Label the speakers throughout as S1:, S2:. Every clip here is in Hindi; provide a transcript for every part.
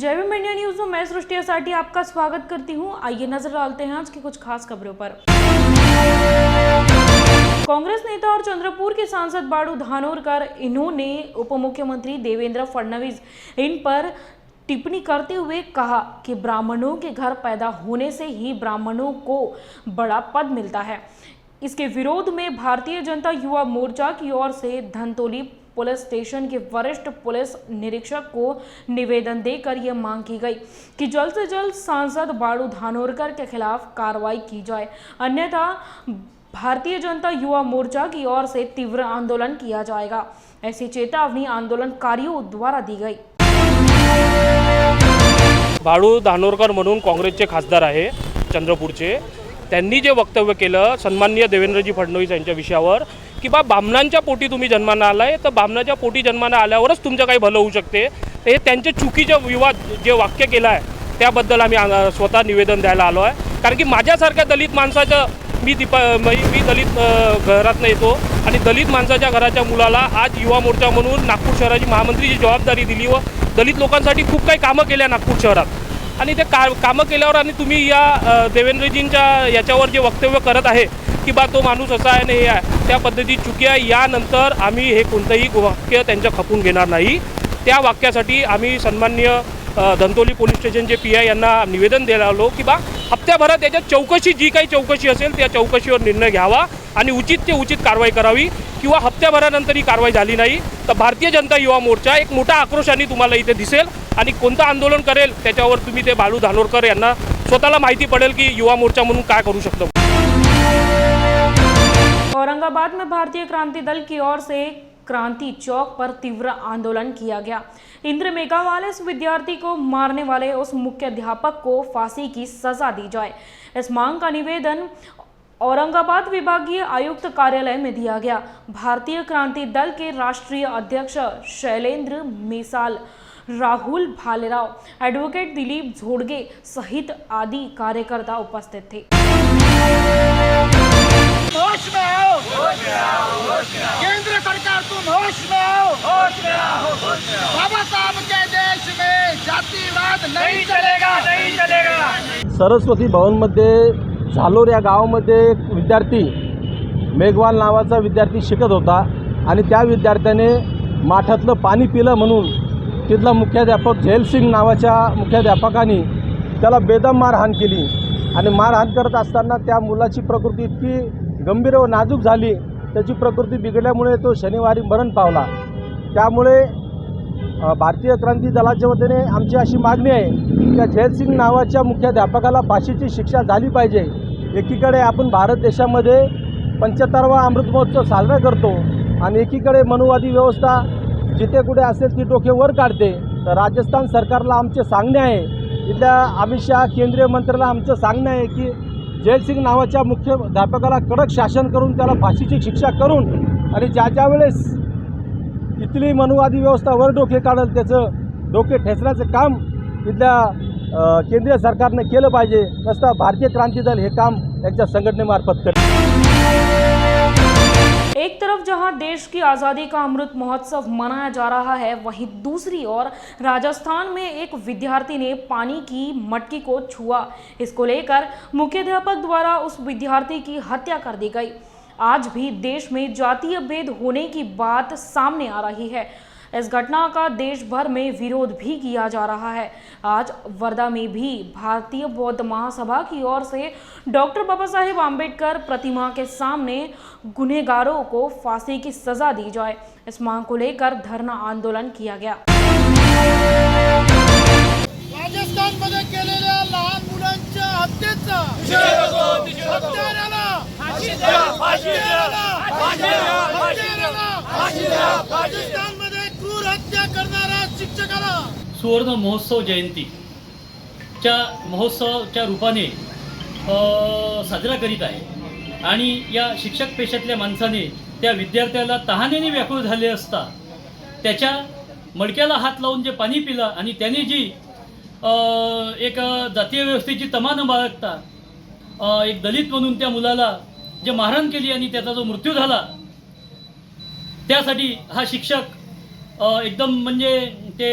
S1: जय भीम इंडिया न्यूज में मैं सृष्टि असाटी आपका स्वागत करती हूं। आइए नजर डालते हैं आज की कुछ खास खबरों पर। कांग्रेस नेता और चंद्रपुर के सांसद बाळू धानोरकर इन्होंने उप मुख्यमंत्री देवेंद्र फडणवीस इन पर टिप्पणी करते हुए कहा कि ब्राह्मणों के घर पैदा होने से ही ब्राह्मणों को बड़ा पद मिलता है। इसके विरोध में भारतीय जनता युवा मोर्चा की ओर से धनतोली पुलिस स्टेशन के वरिष्ठ पुलिस निरीक्षक को निवेदन देकर यह मांग की गई कि जल्द से जल्द सांसद बाळू धानोरकर के खिलाफ कार्रवाई की जाए, अन्यथा भारतीय जनता युवा मोर्चा की ओर से तीव्र आंदोलन किया जाएगा। ऐसी चेतावनी आंदोलनकारियों द्वारा दी गई।
S2: बाळू धानोरकर म्हणून काँग्रेसचे खासदार आहे चंद्रपूरचे, त्यांनी जे वक्तव्य केलं सन्माननीय देवेंद्रजी फडणवीस यांच्या विषयावर की बा बामणांच्या पोटी तुम्ही जन्माला आलाय तर बामणाच्या पोटी जन्माला आल्यावरच तुमचं काही भलं होऊ शकते, हे त्यांचे चुकीचे विवाद जे वाक्य केलं आहे त्याबद्दल आम्ही स्वतः निवेदन द्यायला आलो आहे। कारण की माझ्यासारख्या दलित माणसाचं मी दलित घरातनं येतो आणि दलित माणसाच्या घराच्या मुलाला आज युवा मोर्चा म्हणून नागपूर शहराची महामंत्रीची जबाबदारी दिली व दलित लोकांसाठी खूप काही कामं केल्या नागपूर शहरात आणि ते कामं केल्यावर आणि तुम्ही या देवेंद्रजींच्या याच्यावर जे वक्तव्य करत आहे की बा तो माणूस असा आहे आणि हे आहे त्या पद्धती चुकी आहे। यानंतर आम्ही हे कोणतंही वाक्य त्यांच्या खपून घेणार नाही। त्या वाक्यासाठी आम्ही सन्माननीय धनतोली पोलीस स्टेशनचे PI यांना निवेदन द्यायला आलो की बा हप्त्याभरात त्याच्यात चौकशी जी काही चौकशी असेल त्या चौकशीवर निर्णय घ्यावा आणि उचित ते उचित कारवाई करावी किंवा हप्त्याभरानंतर ही कारवाई झाली नाही तर भारतीय जनता युवा मोर्चा एक मोठा आक्रोशाने तुम्हाला इथे दिसेल आणि कोणतं आंदोलन करेल त्याच्यावर तुम्ही ते बाळू धानोरकर यांना स्वतःला माहिती पडेल की युवा मोर्चा म्हणून काय करू शकतो।
S1: औरंगाबाद में भारतीय क्रांति दल की ओर से क्रांति चौक पर तीव्र आंदोलन किया गया। इंद्र मेघावाल इस विद्यार्थी को मारने वाले उस मुख्याध्यापक को फांसी की सजा दी जाए, इस मांग का निवेदन औरंगाबाद विभागीय आयुक्त कार्यालय में दिया गया। भारतीय क्रांति दल के राष्ट्रीय अध्यक्ष शैलेंद्र मिसाल, राहुल भालेराव, एडवोकेट दिलीप झोड़गे सहित आदि कार्यकर्ता उपस्थित थे।
S3: होश में आओ, केंद्र सरकार तुम होश में आओ, बाबा साहब के देश में जातिवाद नहीं चलेगा, नहीं चलेगा।
S4: सरस्वती भवनमध्ये झालोर या गावामध्ये एक विद्यार्थी मेघवाल नावाचा विद्यार्थी शिकत होता आणि त्या विद्यार्थ्याने माठातलं पाणी पिलं म्हणून तिथला मुख्याध्यापक झैलसिंग नावाच्या मुख्याध्यापकाने त्याला बेदम मारहाण केली आणि मारहाण करत असताना त्या मुलाची प्रकृती इतकी गंभीर व नाजूक झाली, त्याची प्रकृती बिघडल्यामुळे तो शनिवारी मरण पावला। त्यामुळे भारतीय क्रांती दलाच्या वतीने आमची अशी मागणी आहे की त्या झैलसिंग नावाच्या मुख्याध्यापकाला फाशीची शिक्षा झाली पाहिजे। एकीकडे आपण भारत देशामध्ये 75वा अमृत महोत्सव साजरा करतो आणि एकीकडे मनुवादी व्यवस्था जिथे कुठे असेल ती डोके वर काढते। तर राजस्थान सरकारला आमचे सांगणे आहे, इथल्या अमित शाह केंद्रीय मंत्र्याला आमचं सांगणं आहे की झैलसिंग नावाच्या मुख्याध्यापकाला कडक शासन करून त्याला फाशीची शिक्षा करून आणि ज्या वेळेस इथली मनुवादी व्यवस्था वर डोके काढेल त्याचं डोके ठेचण्याचं काम इथल्या केंद्रीय सरकारने केलं पाहिजे, नसता भारतीय क्रांती दल हे काम त्यांच्या संघटनेमार्फत करते।
S1: एक तरफ जहां देश की आज़ादी का अमृत महोत्सव मनाया जा रहा है, वहीं दूसरी ओर राजस्थान में एक विद्यार्थी ने पानी की मटकी को छुआ। इसको लेकर मुख्याध्यापक द्वारा उस विद्यार्थी की हत्या कर दी गई। आज भी देश में जातीय भेद होने की बात सामने आ रही है। इस घटना का देश भर में विरोध भी किया जा रहा है। आज वर्धा में भी भारतीय बौद्ध महासभा की ओर से डॉक्टर बाबा साहेब आम्बेडकर प्रतिमा के सामने गुनहगारों को फांसी की सजा दी जाए, इस मांग को लेकर धरना आंदोलन किया गया।
S3: राजस्थान मध्ये केलेल्या लहान मुलांच्या हत्येचा राजस्थान मध्ये क्रूर हत्या करणाऱ्या शिक्षकाला
S5: सुवर्ण महोत्सव जयंतीच्या महोत्सवाच्या रूपाने साजरा करीत आहे आणि या शिक्षक पेशातल्या माणसाने त्या विद्यार्थ्याला तहानेने व्याकुळ झाले असता त्याच्या मडक्याला हात लावून जे पाणी पिलं आणि त्याने जी एक जातीय व्यवस्थेची तमा न बाळगता एक दलित म्हणून त्या मुलाला जे मारहाण केली आणि त्याचा जो मृत्यू झाला त्यासाठी हा शिक्षक एकदम म्हणजे ते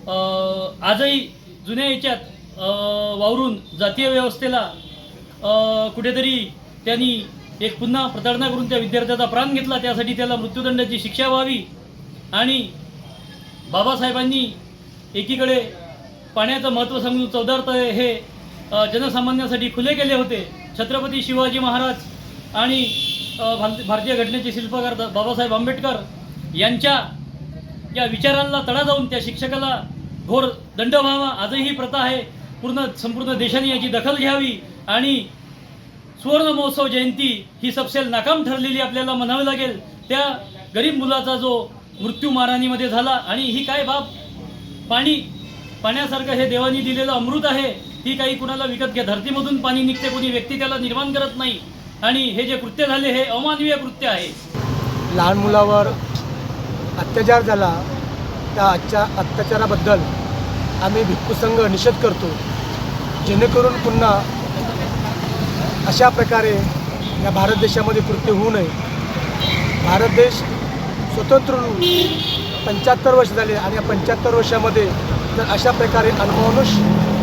S5: आजही जुन्या याच्यात वावरून जातीय व्यवस्थेला कुठेतरी त्यांनी एक पुन्हा प्रताडणा करून त्या विद्यार्थ्याचा प्राण घेतला. त्यासाठी त्याला मृत्यूदंडाची शिक्षा व्हावी. आणि बाबासाहेबांनी एकीकडे पाण्याचं महत्त्व सांगून 14 तळे हे जनसामान्यांसाठी खुले केले होते. छत्रपती शिवाजी महाराज आणि भारतीय घटनेचे शिल्पकार बाबासाहेब आंबेडकर यांच्या या विचारांना तडा जाऊन त्या शिक्षकाला घोर दंड व्हावा. आजही ही प्रथा आहे. संपूर्ण देशाने याची दखल घ्यावी आणि सुवर्ण महोत्सव जयंती ही सबसेल नाकाम ठरलेली आपल्याला म्हणावी लागेल. त्या गरीब मुलाचा जो मृत्यू मारहाणीमध्ये झाला आणि ही काय बाब पाण्यासारखं हे देवानी दिलेलं अमृत आहे. ही काही कुणाला विकत घ्या धरतीमधून पाणी निघते, कोणी व्यक्ती त्याला निर्माण करत नाही. आणि हे जे कृत्य झाले हे अमानवीय कृत्य आहे.
S6: लहान मुलावर अत्याचार झाला त्या अत्याचाराबद्दल आम्ही भिक्खू संघ निषेध करतो. जेणेकरून पुन्हा अशा प्रकारे या भारत देशामध्ये कृत्य होऊ नये. भारत देश स्वतंत्र होऊन 75 वर्ष झाले आणि या 75 वर्षामध्ये जर अशा प्रकारे अनमानुष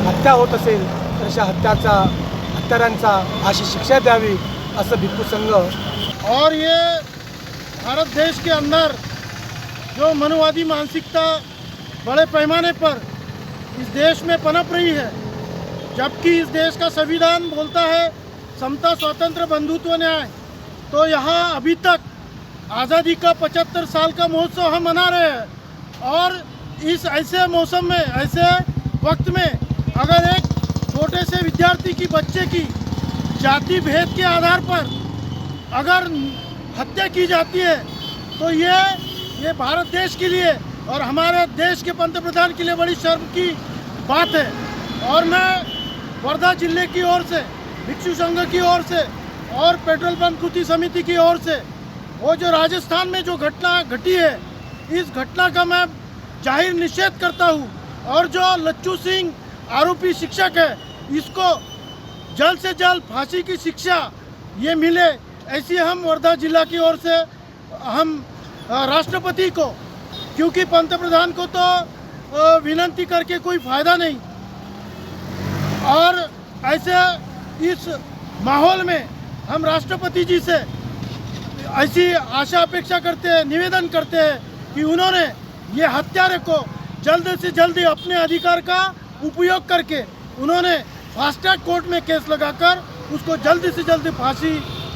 S6: हत्या होत असेल तर अशा हत्यारांचा फाशी शिक्षा द्यावी असं भिक्खू संघ.
S3: और ये भारत देश के अंदर जो मनुवादी मानसिकता बड़े पैमाने पर इस देश में पनप रही है, जबकि इस देश का संविधान बोलता है समता, स्वातंत्र्य, बंधुत्व, न्याय, तो यहाँ अभी तक आज़ादी का 75 साल का महोत्सव हम मना रहे हैं. और इस ऐसे मौसम में, ऐसे वक्त में अगर एक छोटे से विद्यार्थी की, बच्चे की जाति भेद के आधार पर अगर हत्या की जाती है तो ये भारत देश के लिए और हमारे देश के पंतप्रधान के लिए बड़ी शर्म की बात है. और मैं वर्धा जिले की ओर से, भिक्षु संघ की ओर से और पेट्रोल पंप कृति समिति की ओर से वो जो राजस्थान में जो घटना घटी है, इस घटना का मैं जाहिर निषेध करता हूँ. और जो लच्चू सिंह आरोपी शिक्षक है, इसको जल्द से जल्द फांसी की शिक्षा ये मिले, ऐसी हम वर्धा जिला की ओर से हम राष्ट्रपति को, क्योंकि पंतप्रधान को तो विनती करके कोई फ़ायदा नहीं. और ऐसे इस माहौल में हम राष्ट्रपति जी से ऐसी आशा अपेक्षा करते हैं, निवेदन करते हैं कि उन्होंने ये हत्यारे को जल्द से जल्द अपने अधिकार का उपयोग करके उन्होंने फास्ट ट्रैक कोर्ट में केस लगाकर उसको जल्द से जल्द फांसी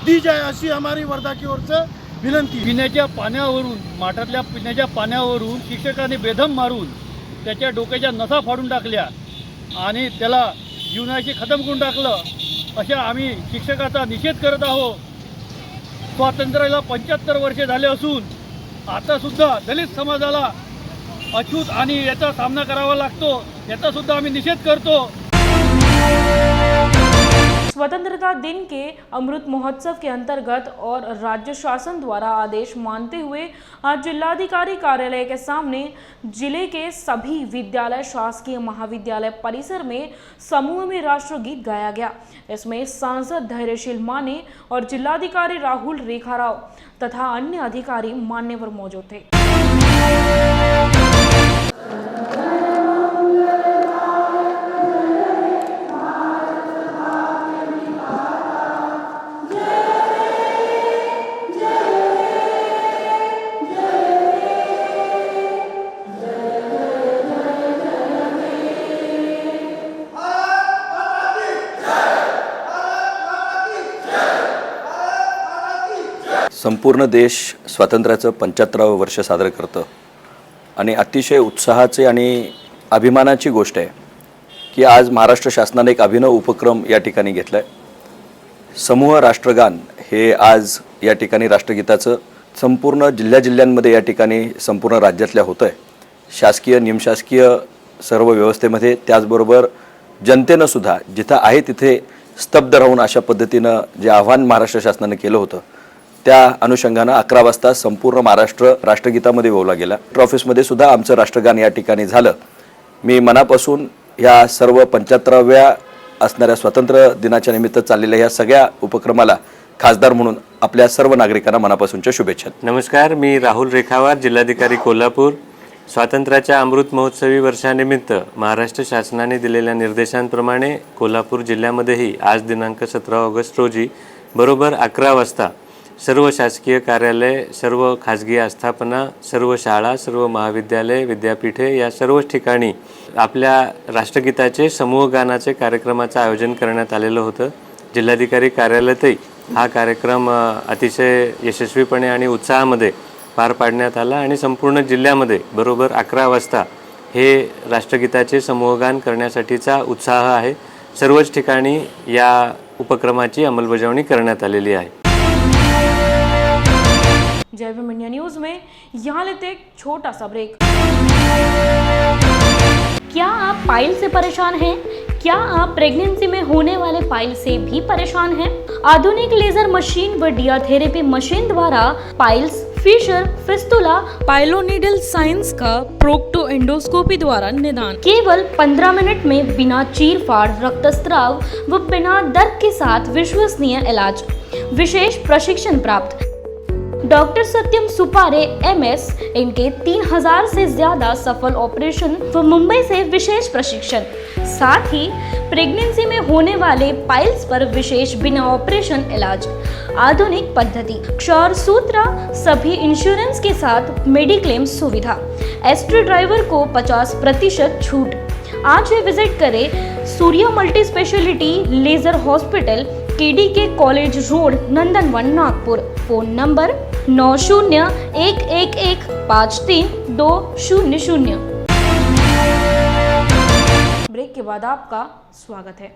S3: दी जाए, अशी हमारी वर्धा की ओर से विनंती.
S5: पिण्याच्या पाण्यावरून, माठातल्या पिण्याच्या पाण्यावरून शिक्षकाने बेदम मारून त्याच्या डोक्याच्या नसा फाडून टाकल्या आणि त्याला जीवनाशी खतम करून टाकलं. अशा आम्ही शिक्षकाचा निषेध करत आहोत. स्वातंत्र्याला 75 वर्षे झाले असून आतासुद्धा दलित समाजाला अछूत आणि याचा सामना करावा लागतो. याचासुद्धा आम्ही निषेध करतो.
S1: स्वतंत्रता दिन के अमृत महोत्सव के अंतर्गत और राज्य शासन द्वारा आदेश मानते हुए आज जिलाधिकारी कार्यालय के सामने जिले के सभी विद्यालय, शासकीय महाविद्यालय परिसर में समूह में राष्ट्रगीत गाया गया. इसमें सांसद धैर्यशील माने और जिलाधिकारी राहुल रेखाराव तथा अन्य अधिकारी मान्यवर मौजूद थे.
S7: संपूर्ण देश स्वातंत्र्याचं 75वं वर्ष साजरं करतं आणि अतिशय उत्साहाचे आणि अभिमानाची गोष्ट आहे की आज महाराष्ट्र शासनाने एक अभिनव उपक्रम या ठिकाणी घेतला आहे. समूह राष्ट्रगान हे आज या ठिकाणी राष्ट्रगीताचं संपूर्ण जिल्ह्यांमध्ये या ठिकाणी संपूर्ण राज्यातल्या होतं आहे. शासकीय, निमशासकीय सर्व व्यवस्थेमध्ये, त्याचबरोबर जनतेनं सुद्धा जिथं आहे तिथे स्तब्ध राहून अशा पद्धतीनं जे आव्हान महाराष्ट्र शासनाने केलं होतं त्या अनुषंगानं 11 वाजता संपूर्ण महाराष्ट्र राष्ट्रगीतामध्ये ओवला गेला. ऑफिसमध्ये सुद्धा आमचं राष्ट्रगान या ठिकाणी झालं. मी मनापासून या सर्व 75व्या असणाऱ्या स्वातंत्र्य दिनाच्या निमित्त चाललेल्या या सगळ्या उपक्रमाला खासदार म्हणून आपल्या सर्व नागरिकांना मनापासूनच्या शुभेच्छा.
S8: नमस्कार, मी राहुल रेखावार, जिल्हाधिकारी कोल्हापूर. स्वातंत्र्याच्या अमृत महोत्सवी वर्षानिमित्त महाराष्ट्र शासनाने दिलेल्या निर्देशांप्रमाणे कोल्हापूर जिल्ह्यामध्येही आज दिनांक 17 ऑगस्ट रोजी बरोबर 11 वाजता सर्व शासकीय कार्यालय, सर्व खाजगी आस्थापना, सर्व शाळा, सर्व महाविद्यालय, विद्यापीठे या सर्वच ठिकाणी आपल्या राष्ट्रगीताचे समूहगानाचे कार्यक्रमाचं आयोजन करण्यात आलेलं होतं. जिल्हाधिकारी कार्यालयातही हा कार्यक्रम अतिशय यशस्वीपणे आणि उत्साहामध्ये पार पाडण्यात आला आणि संपूर्ण जिल्ह्यामध्ये बरोबर 11 वाजता हे राष्ट्रगीताचे समूहगान करण्यासाठीचा उत्साह आहे. सर्वच ठिकाणी या उपक्रमाची अंमलबजावणी करण्यात आलेली आहे.
S1: जय भीम इंडिया न्यूज में यहाँ लेते एक छोटा सा ब्रेक। क्या आप पाइल से परेशान हैं? क्या आप प्रेगनेंसी में होने वाले पाइल से भी परेशान हैं? आधुनिक लेजर मशीन व डियाथेरेपी मशीन द्वारा पाइल्स, फिशर, फिस्तुला, पाइलोनीडल साइंस का प्रोक्टो एंडोस्कोपी द्वारा निदान केवल 15 मिनट में बिना चीर-फाड़, रक्तस्राव व बिना दर्द के साथ विश्वसनीय इलाज। विशेष प्रशिक्षण प्राप्त डॉक्टर सत्यम सुपारे MS, इनके 3000 से ज्यादा सफल ऑपरेशन व मुंबई से विशेष प्रशिक्षण, साथ ही प्रेगनेंसी में होने वाले पाइल्स पर विशेष बिना ऑपरेशन इलाज, आधुनिक पद्धति, क्षौर सूत्रा, सभी इंश्योरेंस के साथ मेडिक्लेम सुविधा, एस्ट्रो ड्राइवर को 50% छूट। आज ही विजिट करें Surya multi speciality laser hospital, KDK college road, Nandanvan, Nagpur. Phone number 9011153200। Break के बाद आपका स्वागत है।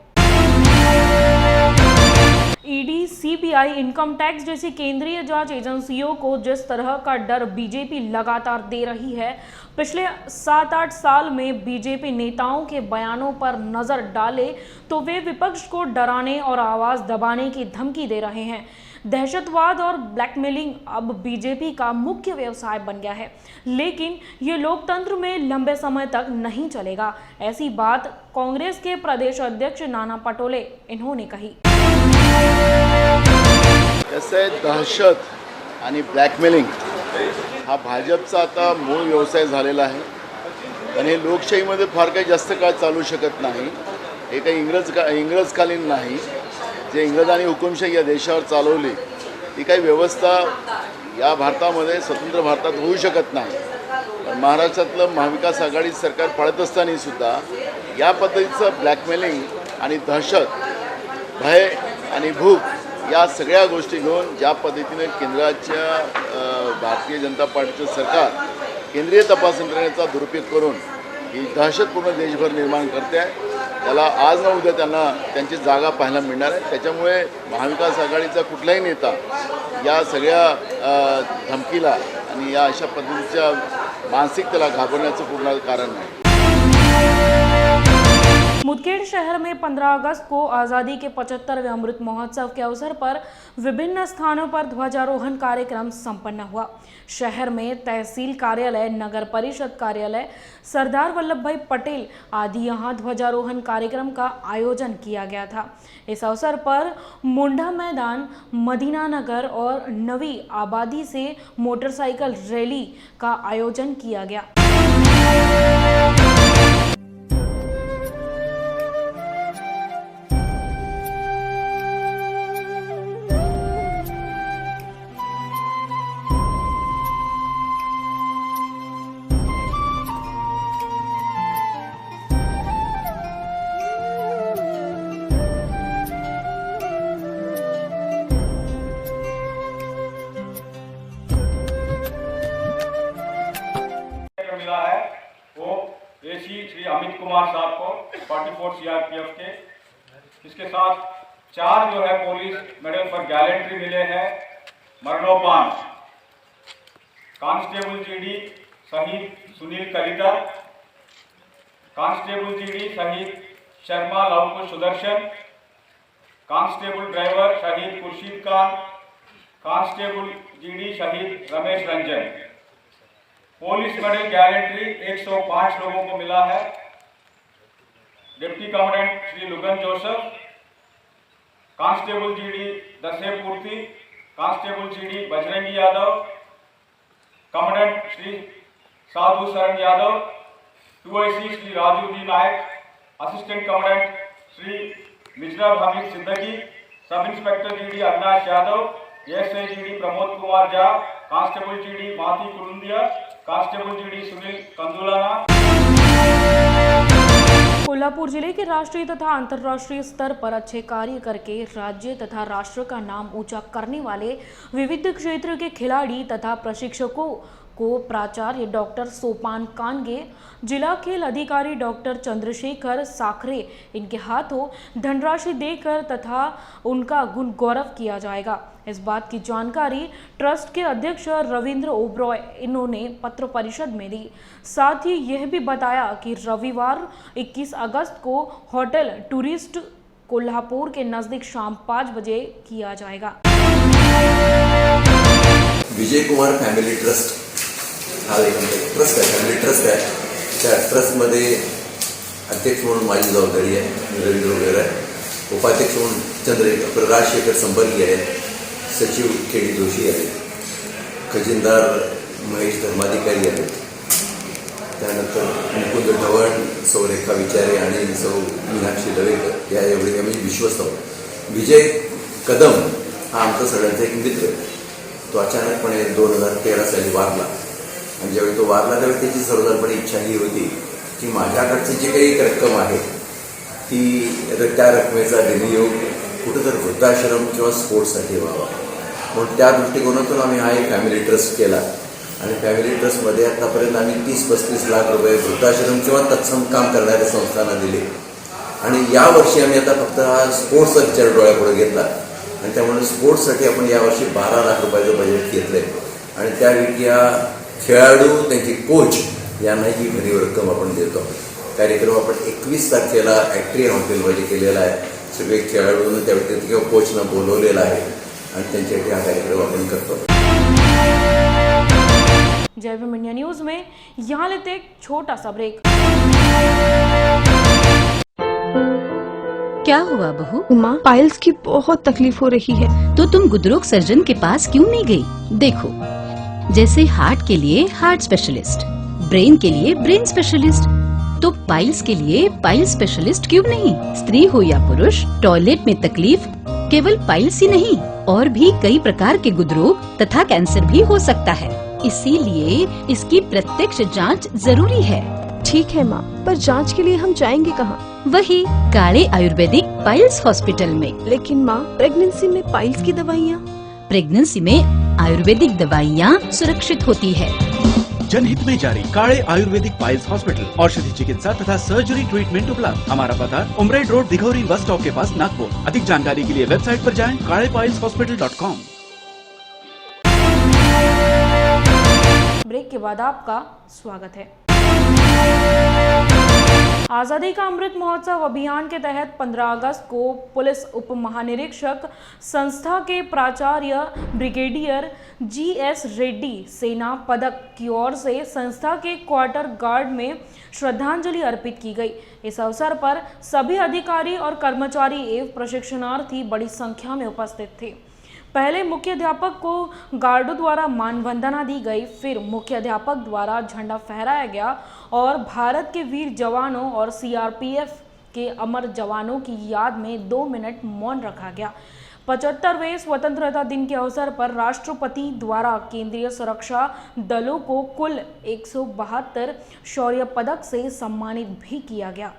S1: ईडी, CBI, इनकम टैक्स जैसी केंद्रीय जांच एजेंसियों को जिस तरह का डर बीजेपी लगातार दे रही है, पिछले 7-8 साल में बीजेपी नेताओं के बयानों पर नजर डाले तो वे विपक्ष को डराने और आवाज दबाने की धमकी दे रहे हैं। दहशतवाद और ब्लैकमेलिंग अब बीजेपी का मुख्य व्यवसाय बन गया है, लेकिन ये लोकतंत्र में लंबे समय तक नहीं चलेगा। ऐसी बात कांग्रेस के प्रदेश अध्यक्ष नाना पटोले इन्होंने कही।
S9: कसं दहशत आणि ब्लॅकमेलिंग हा भाजपचा आता मूळ व्यवसाय झालेला आहे आणि लोकशाहीमध्ये फार काही जास्त काळ चालू शकत नाही. हे काही इंग्रजकालीन नाही. जे इंग्रजांनी हुकुमशाही या देशावर चालवली ती काही व्यवस्था या भारतामध्ये स्वतंत्र भारतात होऊ शकत नाही. पण महाराष्ट्रातलं महाविकास आघाडी सरकार पाळत असताना सुद्धा या पद्धतीचं ब्लॅकमेलिंग आणि दहशत, भय आणि भूक या सगळ्या गोष्टी घेऊन ज्या पद्धतीने केंद्राच्या भारतीय जनता पार्टीचं सरकार केंद्रीय तपास यंत्रणेचा दुरुपयोग करून ही दहशतपूर्ण देशभर निर्माण करते आहे, त्याला आज न उद्या त्यांना त्यांची जागा पाहायला मिळणार आहे. त्याच्यामुळे महाविकास आघाडीचा कुठलाही नेता या सगळ्या धमकीला आणि या अशा पद्धतीच्या मानसिकतेला घाबरण्याचं पूर्ण कारण नाही.
S1: मुदखेड़ शहर में 15 अगस्त को आज़ादी के 75वें अमृत महोत्सव के अवसर पर विभिन्न स्थानों पर ध्वजारोहण कार्यक्रम संपन्न हुआ। शहर में तहसील कार्यालय, नगर परिषद कार्यालय, सरदार वल्लभ भाई पटेल आदि यहाँ ध्वजारोहण कार्यक्रम का आयोजन किया गया था। इस अवसर पर मुंडा मैदान, मदीना नगर और नवी आबादी से मोटरसाइकिल रैली का आयोजन किया गया।
S10: मिला है वो एसी श्री अमित कुमार साहब को 44 CRPF के, इसके साथ 4 जो है पुलिस मेडल फॉर गैलेंट्री मिले हैं मरणोपरांत। कांस्टेबल GD शहीद सुनील कलिता, कांस्टेबल GD शहीद शर्मा लवकुश सुदर्शन, कांस्टेबल ड्राइवर शहीद खुर्शीद खान, कांस्टेबल GD शहीद Ramesh Ranjan. Police medal gallantry 105 लोगों को मिला है। Deputy commandant Shri Lugun Joseph, constable GD Dashe Purti, constable GD Bajrangi Yadav, commandant Shri Sadhu Sharan Yadav, 2IC Shri Raju D Nayak, assistant commandant Shri मिजरा Hamid Siddiqui, sub inspector GD Avinash Yadav, ASI GD Pramod Kumar Jha, constable GD Mathi Kulundiya, constable GD Sunil कंदुलाना।
S1: Kolhapur जिले के राष्ट्रीय तथा अंतर्राष्ट्रीय स्तर पर अच्छे कार्य करके राज्य तथा राष्ट्र का नाम ऊंचा करने वाले विविध क्षेत्र के खिलाड़ी तथा प्रशिक्षकों को प्राचार्य डॉक्टर सोपान कानगे, जिला खेल अधिकारी डॉक्टर चंद्रशेखर साखरे इनके हाथों धनराशि देकर तथा उनका गुण गौरव किया जाएगा। इस बात की जानकारी ट्रस्ट के अध्यक्ष रविंद्र ओब्रॉय इन्होंने पत्र परिषद में दी। साथ ही यह भी बताया कि रविवार 21 अगस्त को होटल टूरिस्ट कोल्हापुर के नजदीक शाम 5 बजे किया जाएगा।
S11: विजय कुमार फॅमिली ट्रस्ट हा एक ट्रस्ट आहे, फॅमिली ट्रस्ट आहे. त्या ट्रस्टमध्ये अध्यक्ष म्हणून माझी जबाबदारी आहे, रवींद्र वगैरे आहे. उपाध्यक्ष म्हणून राजशेखर संपर्की आहेत, सचिव केडी जोशी आहेत, खजिनदार महेश धर्माधिकारी आहेत, त्यानंतर मुकुंद ढवण, सौ रेखा विचारे आणि सौ मीनाक्षी दवेकर या एवढे आम्ही विश्वस्त आहोत. विजय कदम हा आमचा सगळ्यांचा एक मित्र आहे. तो अचानकपणे 2013 साली वारला आणि ज्यावेळी तो वारला त्यावेळी त्याची सर्वसाधारणपणे इच्छा ही होती की माझ्याकडची जी काही रक्कम आहे ती त्या रकमेचा विनियोग कुठेतरी वृद्धाश्रम किंवा स्पोर्ट्ससाठी व्हावा. म्हणून त्या दृष्टिकोनातून आम्ही हा एक फॅमिली ट्रस्ट केला आणि फॅमिली ट्रस्टमध्ये आतापर्यंत आम्ही 30-35 लाख रुपये वृद्धाश्रम किंवा तत्सम काम करणाऱ्या संस्थांना दिले आणि यावर्षी आम्ही आता फक्त हा स्पोर्ट्सचा विचार डोळ्यापुढे घेतला आणि त्यामुळे स्पोर्ट्ससाठी आपण यावर्षी 12 लाख रुपयाचं बजेट घेतलंय आणि त्यावेळी या खेळाडू त्यांचे कोच यांना ही भरीव रक्कम आपण देतो. कार्यक्रम आपण 21 तारखेला ॲट्रिया हॉटेलमध्ये केलेला आहे. सगळे खेळाडूंना त्या व्यतिरिक्त किंवा कोचना बोलवलेला आहे आणि त्यांच्यासाठी हा कार्यक्रम आपण करतो.
S1: जय भीम इंडिया न्यूज में यहाँ लेते एक छोटा सा ब्रेक।
S12: क्या हुआ बहू?
S13: माँ, पाइल्स की बहुत तकलीफ हो रही है।
S12: तो तुम गुदरोग सर्जन के पास क्यों नहीं गई? देखो, जैसे हार्ट के लिए हार्ट स्पेशलिस्ट, ब्रेन के लिए ब्रेन स्पेशलिस्ट, तो पाइल्स के लिए पाइल स्पेशलिस्ट क्यों नहीं? स्त्री हो या पुरुष, टॉयलेट में तकलीफ केवल पाइल्स ही नहीं और भी कई प्रकार के गुदरोग तथा कैंसर भी हो सकता है। इसीलिए इसकी प्रत्यक्ष जांच जरूरी है।
S13: ठीक है माँ, पर जांच के लिए हम जाएंगे कहाँ?
S12: वही काले आयुर्वेदिक पाइल्स हॉस्पिटल में।
S13: लेकिन माँ, प्रेगनेंसी में पाइल्स की दवाइयाँ?
S12: प्रेगनेंसी में आयुर्वेदिक दवाइयाँ सुरक्षित होती है।
S14: जनहित में जारी काले आयुर्वेदिक पाइल्स हॉस्पिटल, औषधि चिकित्सा तथा सर्जरी ट्रीटमेंट उपलब्ध। हमारा पता उमरेड रोड, दिघौरी बस स्टॉप के पास, नागपुर। अधिक जानकारी के लिए वेबसाइट पर जाएं kalepailshospital.com।
S1: ब्रेक के बाद आपका स्वागत है। आज़ादी का अमृत महोत्सव अभियान के तहत 15 अगस्त को पुलिस उप महानिरीक्षक संस्था के प्राचार्य ब्रिगेडियर GS रेड्डी सेना पदक की ओर से संस्था के क्वार्टर गार्ड में श्रद्धांजलि अर्पित की गई। इस अवसर पर सभी अधिकारी और कर्मचारी एवं प्रशिक्षणार्थी बड़ी संख्या में उपस्थित थे। पहले मुख्याध्यापक को गार्डों द्वारा मानवंदना दी गई, फिर मुख्याध्यापक द्वारा झंडा फहराया गया और भारत के वीर जवानों और CRPF के अमर जवानों की याद में 2 मिनट मौन रखा गया। 75वें स्वतंत्रता दिन के अवसर पर राष्ट्रपति द्वारा केंद्रीय सुरक्षा दलों को कुल 172 शौर्य पदक से सम्मानित भी किया गया।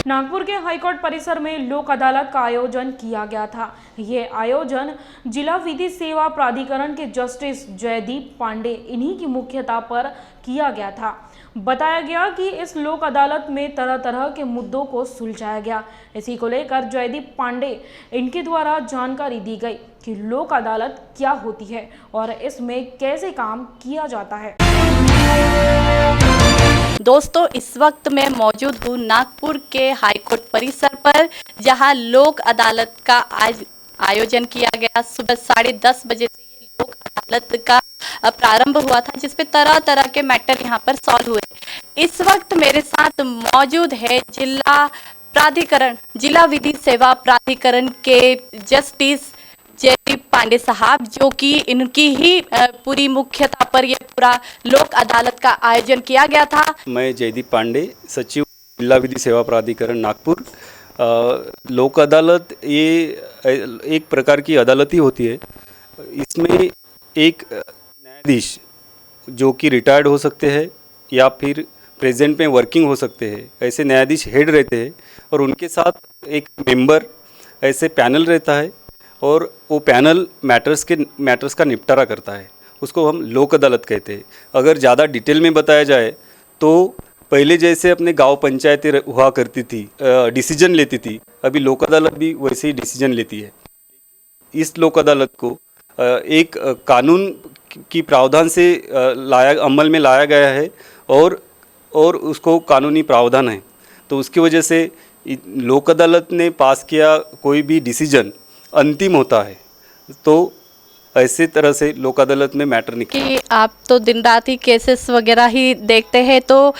S1: नागपुर के हाईकोर्ट परिसर में लोक अदालत का आयोजन किया गया था। ये आयोजन जिला विधि सेवा प्राधिकरण के जस्टिस जयदीप पांडे इन्हीं की मुख्यता पर किया गया था। बताया गया कि इस लोक अदालत में तरह तरह के मुद्दों को सुलझाया गया। इसी को लेकर जयदीप पांडे इनके द्वारा जानकारी दी गई कि लोक अदालत क्या होती है और इसमें कैसे काम किया जाता है।
S15: दोस्तों, इस वक्त मैं मौजूद हूँ नागपुर के हाईकोर्ट परिसर पर, जहां लोक अदालत का आज आयोजन किया गया। सुबह 10:30 बजे से ये लोक अदालत का प्रारंभ हुआ था, जिसपे तरह तरह के मैटर यहां पर सॉल्व हुए। इस वक्त मेरे साथ मौजूद है जिला विधि सेवा प्राधिकरण के जस्टिस जयदीप पांडे साहब, जो कि इनकी ही पूरी मुख्यता पर यह पूरा लोक अदालत का आयोजन किया गया था।
S16: मैं जयदीप पांडे, सचिव जिला विधि सेवा प्राधिकरण नागपुर। लोक अदालत ये एक प्रकार की अदालत ही होती है। इसमें एक न्यायाधीश जो कि रिटायर्ड हो सकते हैं या फिर प्रेजेंट में वर्किंग हो सकते हैं, ऐसे न्यायाधीश हेड रहते हैं और उनके साथ एक मेंबर ऐसे पैनल रहता है और वो पैनल मैटर्स का निपटारा करता है। उसको हम लोक अदालत कहते हैं। अगर ज़्यादा डिटेल में बताया जाए तो पहले जैसे अपने गांव पंचायतें हुआ करती थी, डिसीजन लेती थी, अभी लोक अदालत भी वैसे ही डिसीजन लेती है। इस लोक अदालत को एक कानून की प्रावधान से अमल में लाया गया है और उसको कानूनी प्रावधान है, तो उसकी वजह से लोक अदालत ने पास किया कोई भी डिसीजन अंतिम होता है। तो ऐसे तरह से लोक अदालत में मैटर निकल
S15: कि आप तो दिन रात ही केसेस वगैरह ही देखते हैं, तो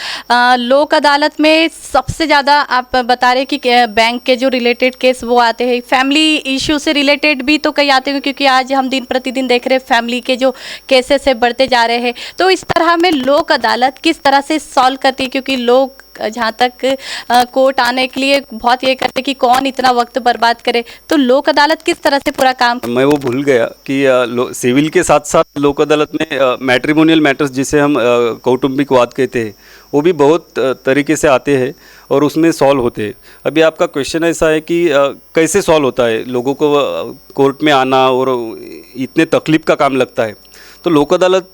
S15: लोक अदालत में सबसे ज़्यादा आप बता रहे कि बैंक के जो रिलेटेड केस वो आते हैं, फैमिली इशू से रिलेटेड भी तो कई आते हैं, क्योंकि आज हम दिन प्रतिदिन देख रहे हैं फैमिली के जो केसेस है बढ़ते जा रहे हैं। तो इस तरह में लोक अदालत किस तरह से सॉल्व करती है, क्योंकि लोग जहाँ तक कोर्ट आने के लिए बहुत ये करते कि कौन इतना वक्त बर्बाद करे, तो लोक अदालत किस तरह से पूरा काम।
S16: मैं वो भूल गया कि सिविल के साथ साथ लोक अदालत में मैट्रिमोनियल मैटर्स जिसे हम कौटुंबिक वाद कहते हैं, वो भी बहुत तरीके से आते हैं और उसमें सॉल्व होते हैं। अभी आपका क्वेश्चन ऐसा है कि कैसे सॉल्व होता है, लोगों को कोर्ट में आना और इतने तकलीफ का काम लगता है। तो लोक अदालत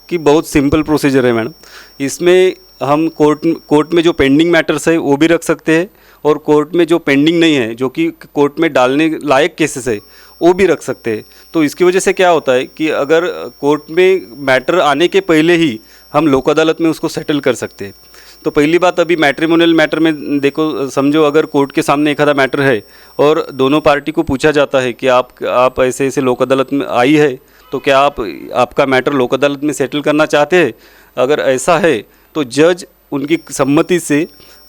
S16: की बहुत सिंपल प्रोसीजर है मैडम। इसमें हम कोर्ट में जो पेंडिंग मैटर्स है वो भी रख सकते हैं और कोर्ट में जो पेंडिंग नहीं है, जो कि कोर्ट में डालने लायक केसेस है, वो भी रख सकते हैं। तो इसकी वजह से क्या होता है कि अगर कोर्ट में मैटर आने के पहले ही हम लोक अदालत में उसको सेटल कर सकते हैं। तो पहली बात, अभी मैट्रिमोनियल मैटर में देखो, समझो अगर कोर्ट के सामने एक आधा मैटर है और दोनों पार्टी को पूछा जाता है कि आप ऐसे ऐसे लोक अदालत में आई है, तो क्या आपका मैटर लोक अदालत में सेटल करना चाहते हैं? अगर ऐसा है तो जज उनकी सम्मति से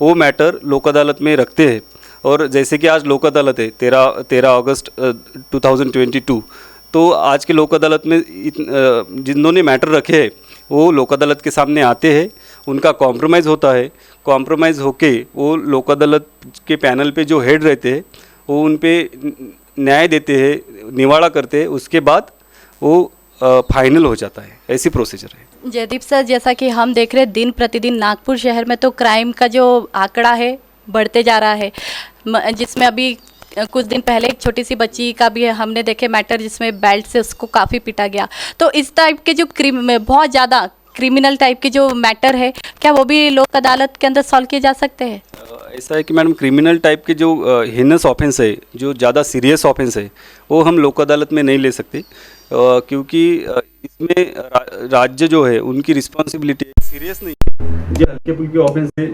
S16: वो मैटर लोक अदालत में रखते हैं। और जैसे कि आज लोक अदालत है 13 अगस्त 2022, तो आज के लोक अदालत में जिन्होंने मैटर रखे हैं वो लोक अदालत के सामने आते हैं, उनका कॉम्प्रोमाइज़ होता है। कॉम्प्रोमाइज़ होके वो लोक अदालत के पैनल पे जो हेड रहते हैं वो उन पे न्याय देते हैं, निवाड़ा करते हैं, उसके बाद वो फाइनल हो जाता है। ऐसी प्रोसीजर है।
S15: जयदीप सर, जैसा कि हम देख रहे हैं दिन प्रतिदिन नागपुर शहर में तो क्राइम का जो आंकड़ा है बढ़ते जा रहा है, जिसमें अभी कुछ दिन पहले एक छोटी सी बच्ची का भी हमने देखे मैटर, जिसमें बेल्ट से उसको काफ़ी पीटा गया। तो इस टाइप के जो बहुत ज़्यादा क्रिमिनल टाइप के जो मैटर है, क्या वो भी लोक अदालत के अंदर सॉल्व किए जा सकते हैं?
S16: ऐसा है कि मैडम, क्रिमिनल टाइप के जो हिनस ऑफेंस है, जो ज़्यादा सीरियस ऑफेंस है, वो हम लोक अदालत में नहीं ले सकते, क्योंकि इसमें राज्य जो है उनकी रिस्पॉन्सिबिलिटी सीरियस नहीं है। जो हल्के फुल्के ऑफेंस है,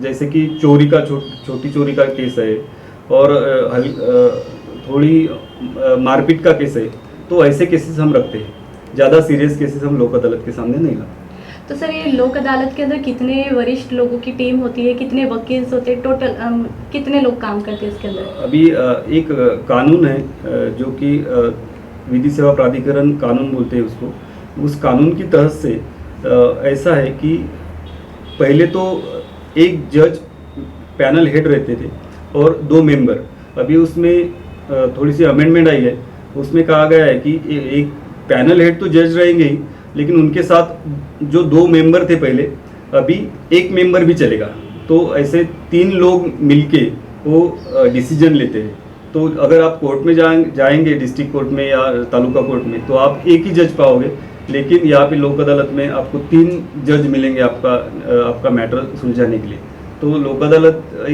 S16: जैसे कि चोरी का छोटी चोरी का केस है और थोड़ी मारपीट का केस है, तो ऐसे केसेस हम रखते हैं। ज़्यादा सीरियस केसेस हम लोक अदालत के सामने नहीं लाते।
S15: तो सर, ये लोक अदालत के अंदर कितने वरिष्ठ लोगों की टीम होती है, कितने वकील होते हैं, टोटल कितने लोग काम करते हैं इसके अंदर?
S16: अभी एक कानून है जो कि विधि सेवा प्राधिकरण कानून बोलते हैं उसको। उस कानून की तहत से ऐसा है कि पहले तो एक जज पैनल हेड रहते थे और 2 मेंबर। अभी उसमें थोड़ी सी अमेंडमेंट आई है, उसमें कहा गया है कि एक पैनल हेड तो जज रहेंगे ही, लेकिन उनके साथ जो 2 मेंबर थे पहले, अभी 1 मेंबर भी चलेगा। तो ऐसे 3 लोग मिलके वो डिसीजन लेते हैं। तो अगर आप कोर्ट में जाएंगे डिस्ट्रिक्ट कोर्ट में या तालुका कोर्ट में, तो आप एक ही जज पाओगे, लेकिन यहाँ पे लोक अदालत में आपको 3 जज मिलेंगे आपका मैटर सुलझाने के लिए। तो लोक अदालत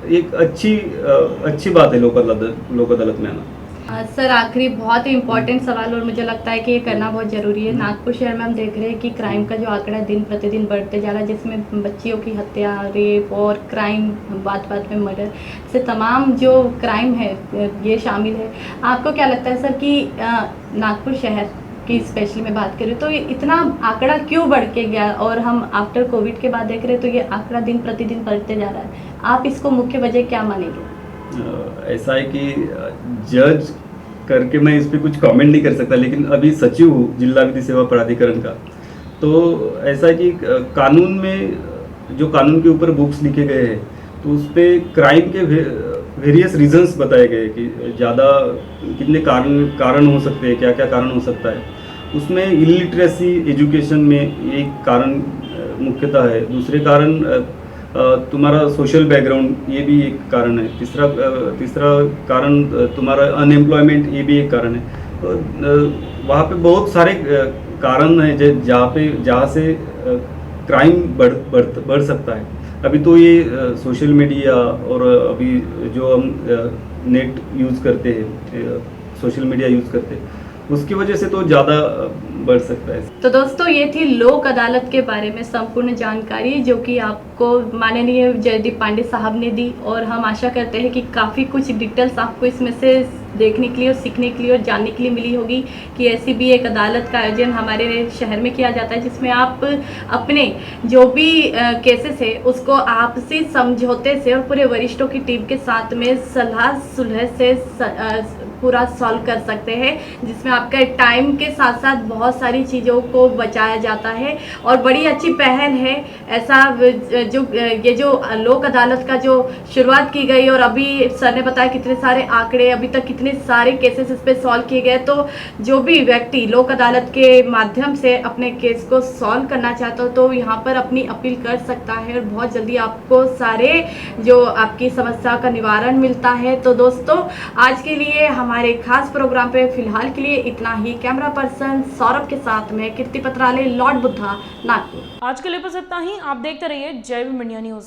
S16: एक अच्छी बात है लोक अदालत में आना।
S15: सर आखिरी बहुत ही इम्पोर्टेंट सवाल और मुझे लगता है कि ये करना बहुत ज़रूरी है। नागपुर शहर में हम देख रहे हैं कि क्राइम का जो आंकड़ा दिन प्रतिदिन बढ़ते जा रहा है, जिसमें बच्चियों की हत्या, रेप और क्राइम, बात बात में मर्डर से तमाम जो क्राइम है ये शामिल है। आपको क्या लगता है सर कि नागपुर शहर की स्पेशली मैं बात करूँ तो ये इतना आंकड़ा क्यों बढ़ के गया, और हम आफ्टर कोविड के बाद देख रहे हैं तो ये आंकड़ा दिन प्रतिदिन बढ़ते जा रहा है। आप इसको मुख्य वजह क्या मानेंगे?
S16: ऐसा है कि जज करके मैं इस पर कुछ कमेंट नहीं कर सकता, लेकिन अभी सचिव हूँ जिला विधि सेवा प्राधिकरण का, तो ऐसा है कि कानून में जो कानून के ऊपर बुक्स लिखे गए हैं तो उस पर क्राइम के वेरियस रीजंस बताए गए कि ज़्यादा कितने कारण हो सकते हैं, क्या क्या कारण हो सकता है। उसमें इलिटरेसी एजुकेशन में एक कारण मुख्यतः है, दूसरे कारण तुम्हारा सोशल बैकग्राउंड ये भी एक कारण है, तीसरा कारण तुम्हारा अनएम्प्लॉयमेंट ये भी एक कारण है। तो वहाँ पे बहुत सारे कारण हैं जहाँ से क्राइम बढ़ सकता है। अभी तो ये सोशल मीडिया और अभी जो हम नेट यूज़ करते हैं, सोशल मीडिया यूज़ करते हैं, उसकी वजह से तो ज़्यादा बढ़ सकता है।
S15: तो दोस्तों ये थी लोक अदालत के बारे में संपूर्ण जानकारी जो कि आपको माननीय जयदीप पांडे साहब ने दी, और हम आशा करते हैं कि काफ़ी कुछ डिटेल्स आपको इसमें से देखने के लिए और सीखने के लिए और जानने के लिए मिली होगी कि ऐसी भी एक अदालत का आयोजन हमारे शहर में किया जाता है, जिसमें आप अपने जो भी केसेस है उसको आपसी समझौते से और पूरे वरिष्ठों की टीम के साथ में सलाह सुलह से पूरा सॉल्व कर सकते हैं, जिसमें आपका टाइम के साथ साथ बहुत सारी चीज़ों को बचाया जाता है। और बड़ी अच्छी पहल है ऐसा ये जो लोक अदालत का जो शुरुआत की गई, और अभी सर ने बताया कितने सारे आंकड़े, अभी तक कितने सारे केसेस इस पर सॉल्व किए गए। तो जो भी व्यक्ति लोक अदालत के माध्यम से अपने केस को सॉल्व करना चाहता हो तो यहाँ पर अपनी अपील कर सकता है, और बहुत जल्दी आपको सारे जो आपकी समस्या का निवारण मिलता है। तो दोस्तों आज के लिए हमारे खास प्रोग्राम पे फिलहाल के लिए इतना ही। कैमरा पर्सन सौरभ के साथ में कीर्ति पत्राले, लॉर्ड बुद्धा, नागपुर।
S1: आज के लिए बस इतना ही। आप देखते रहिए जय भीम इंडिया न्यूज।